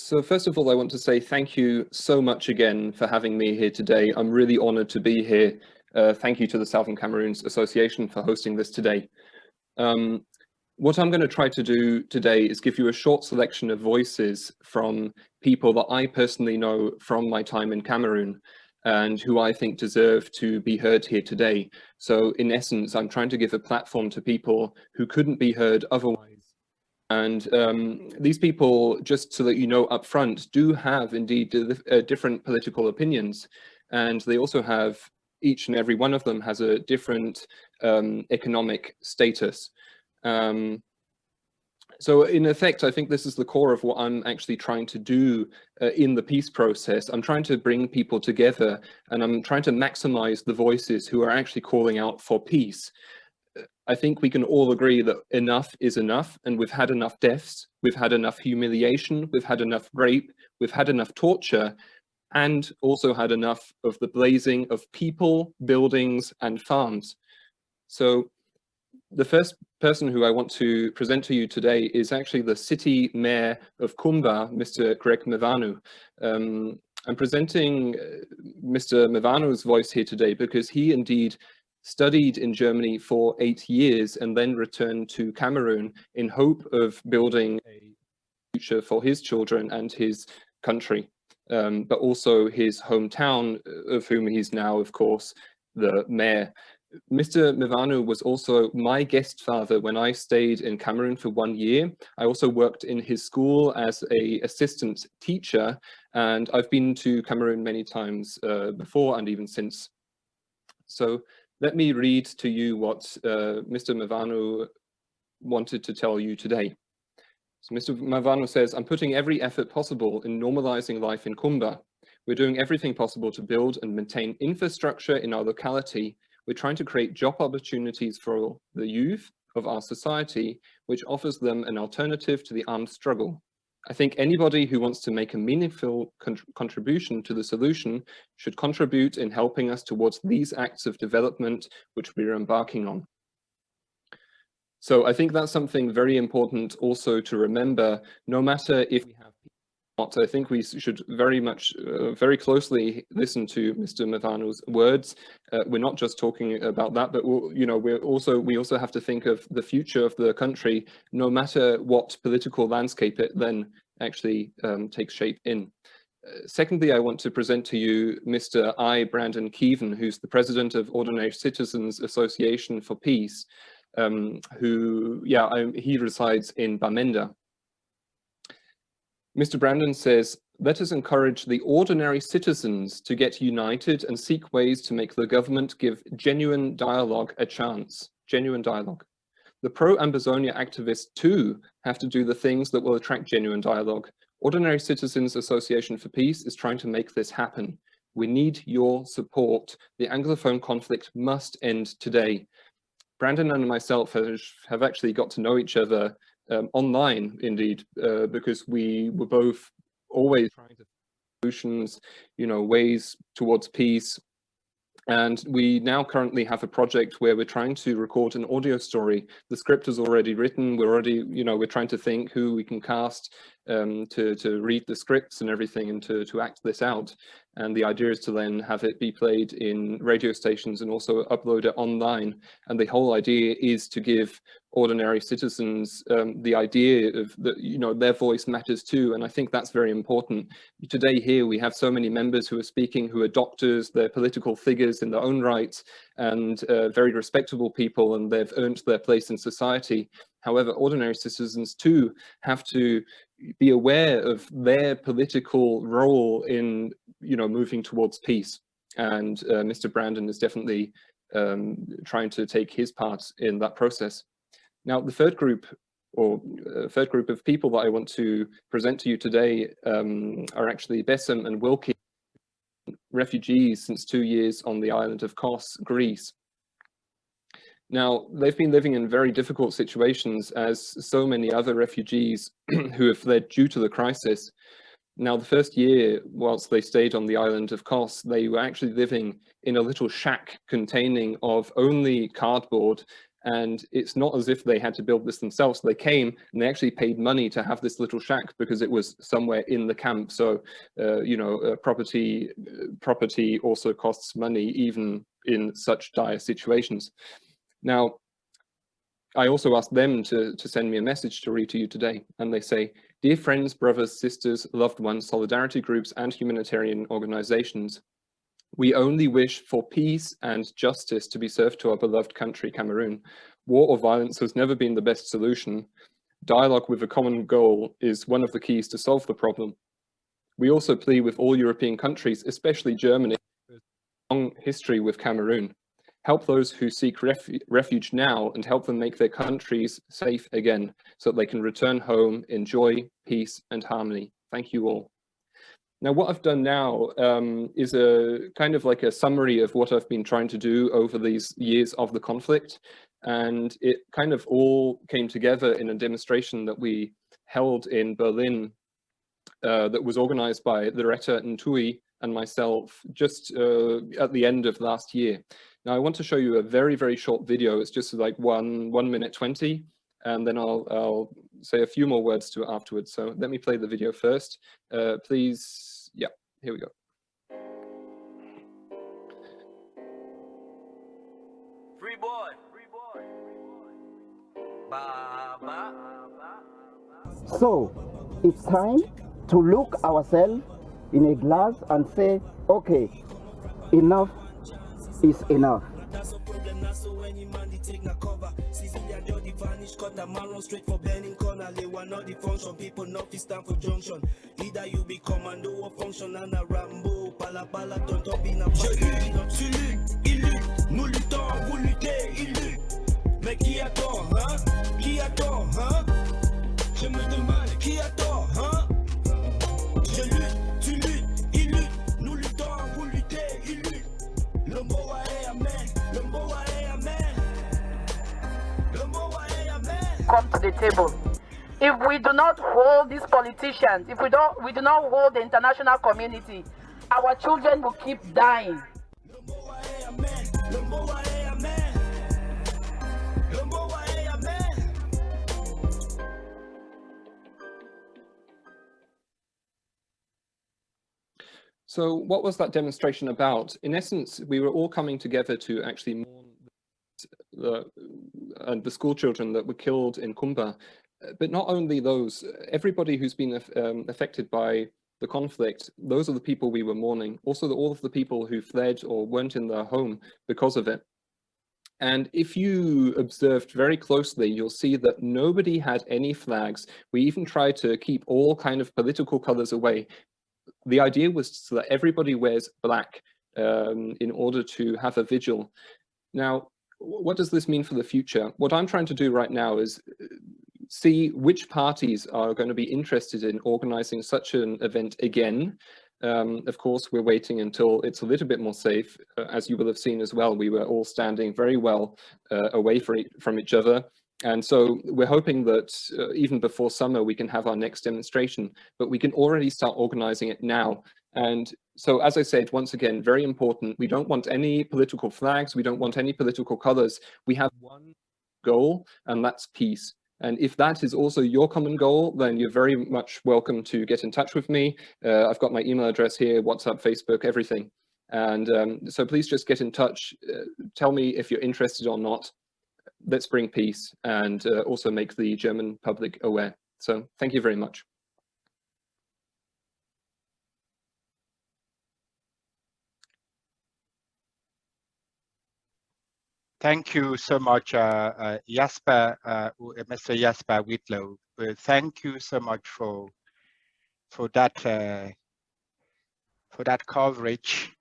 So first of all, I want to say thank you so much again for having me here today. I'm really honored to be here. Thank you to the Southern Cameroons Association for hosting this today. What I'm going to try to do today is give you a short selection of voices from people that I personally know from my time in Cameroon and who I think deserve to be heard here today. So in essence, I'm trying to give a platform to people who couldn't be heard otherwise. And these people, just so that you know up front, do have indeed different political opinions. And they also have, each and every one of them has a different economic status. So in effect, I think this is the core of what I'm actually trying to do in the peace process. I'm trying to bring people together, and I'm trying to maximize the voices who are actually calling out for peace. I think we can all agree that enough is enough, and we've had enough deaths, we've had enough humiliation, we've had enough rape, we've had enough torture, and also had enough of the blazing of people, buildings, and farms. So the first person who I want to present to you today is actually the city mayor of Kumba, Mr. Greg Mevanu. I'm presenting Mr. Mevanu's voice here today because he indeed studied in Germany for 8 years and then returned to Cameroon in hope of building a future for his children and his country, but also his hometown, of whom he's now, of course, the mayor. Mr. Mevanu was also my guest father when I stayed in Cameroon for 1 year. I also worked in his school as an assistant teacher, and I've been to Cameroon many times before and even since. So let me read to you what Mr. Mevanu wanted to tell you today. So Mr. Mevanu says, I'm putting every effort possible in normalizing life in Kumba. We're doing everything possible to build and maintain infrastructure in our locality. We're trying to create job opportunities for the youth of our society, which offers them an alternative to the armed struggle. I think anybody who wants to make a meaningful contribution to the solution should contribute in helping us towards these acts of development which we're embarking on. So I think that's something very important also to remember, no matter if we have not, I think we should very closely listen to Mr. Mevanu's words. We're not just talking about that, but we also have to think of the future of the country, no matter what political landscape it then actually takes shape in. Secondly, I want to present to you Mr. I. Brandon Keevan, who's the president of Ordinary Citizens Association for Peace, he resides in Bamenda. Mr. Brandon says, let us encourage the ordinary citizens to get united and seek ways to make the government give genuine dialogue a chance, genuine dialogue. The pro-Ambazonia activists too have to do the things that will attract genuine dialogue. Ordinary Citizens Association for Peace is trying to make this happen. We need your support. The Anglophone conflict must end today. Brandon and myself have actually got to know each other online, indeed, because we were both always trying to find solutions, ways towards peace. And we now currently have a project where we're trying to record an audio story. The script is already written. We're trying to think who we can cast to read the scripts and everything and to act this out. And the idea is to then have it be played in radio stations and also upload it online. And the whole idea is to give ordinary citizens the idea of that, their voice matters too. And I think that's very important. Today here, we have so many members who are speaking, who are doctors, they're political figures in their own right, and very respectable people, and they've earned their place in society. However, ordinary citizens too have to be aware of their political role in, moving towards peace. And Mr. Brandon is definitely trying to take his part in that process. Now, the third group of people that I want to present to you today are actually Bessem and Wilkie, refugees since 2 years on the island of Kos, Greece. Now, they've been living in very difficult situations, as so many other refugees who have fled due to the crisis. Now, the first year, whilst they stayed on the island of Kos, they were actually living in a little shack containing of only cardboard And it's not as if they had to build this themselves. They came and they actually paid money to have this little shack because it was somewhere in the camp. So, you know, property also costs money, even in such dire situations. Now, I also asked them to send me a message to read to you today. And they say, "Dear friends, brothers, sisters, loved ones, solidarity groups, and humanitarian organizations, we only wish for peace and justice to be served to our beloved country, Cameroon. War or violence has never been the best solution. Dialogue with a common goal is one of the keys to solve the problem. We also plead with all European countries, especially Germany, with a long history with Cameroon. Help those who seek refuge now and help them make their countries safe again so that they can return home, enjoy peace and harmony. Thank you all." Now, what I've done now is a kind of like a summary of what I've been trying to do over these years of the conflict. And it kind of all came together in a demonstration that we held in Berlin that was organized by Loretta Ntui and myself just at the end of last year. Now, I want to show you a very, very short video. It's just like 1 minute 20, and then I'll say a few more words to it afterwards. So let me play the video first. Please, yeah, here we go. Free boy, free boy, Baba. So, it's time to look ourselves in a glass and say, okay, enough is enough. That's a problem now, so any man they take na cover. Sicilian dirty vanish, cut a man run straight for burning corner. They want not the function, people not fi stand for junction. Either you be commando or function and a Rambo. Pala don't be na je lutte, tu luttes, il lutte, nous luttons, vous luttez, il lutte. Mais qui a tort, hein? Qui a tort, hein? Je me demande qui a tort, hein? Je lutte, tu luttes, il lutte, nous luttons, vous luttez, il lutte. L'Omboa est amen, l'Omboa est amen, l'Omboa est amen. Come to the table. If we do not hold these politicians, if we do not hold the international community, our children will keep dying. L'Omboa est amen, l'Omboa est amen, l'Omboa est amen. So what was that demonstration about? In essence, we were all coming together to actually mourn the school children that were killed in Kumba. But not only those, everybody who's been affected by the conflict, those are the people we were mourning. Also, all of the people who fled or weren't in their home because of it. And if you observed very closely, you'll see that nobody had any flags. We even tried to keep all kind of political colors away. The idea was so that everybody wears black in order to have a vigil. Now, what does this mean for the future? What I'm trying to do right now is see which parties are going to be interested in organizing such an event again. Of course, we're waiting until it's a little bit more safe. As you will have seen as well, we were all standing very well away from each other. And so we're hoping that even before summer, we can have our next demonstration, but we can already start organizing it now. And so, as I said, once again, very important, we don't want any political flags. We don't want any political colors. We have one goal, and that's peace. And if that is also your common goal, then you're very much welcome to get in touch with me. I've got my email address here, WhatsApp, Facebook, everything. And so please just get in touch. Tell me if you're interested or not. Let's bring peace and also make the German public aware. So thank you very much. Thank you so much, Jasper, Mr. Jasper Whitlow. Thank you so much for that coverage.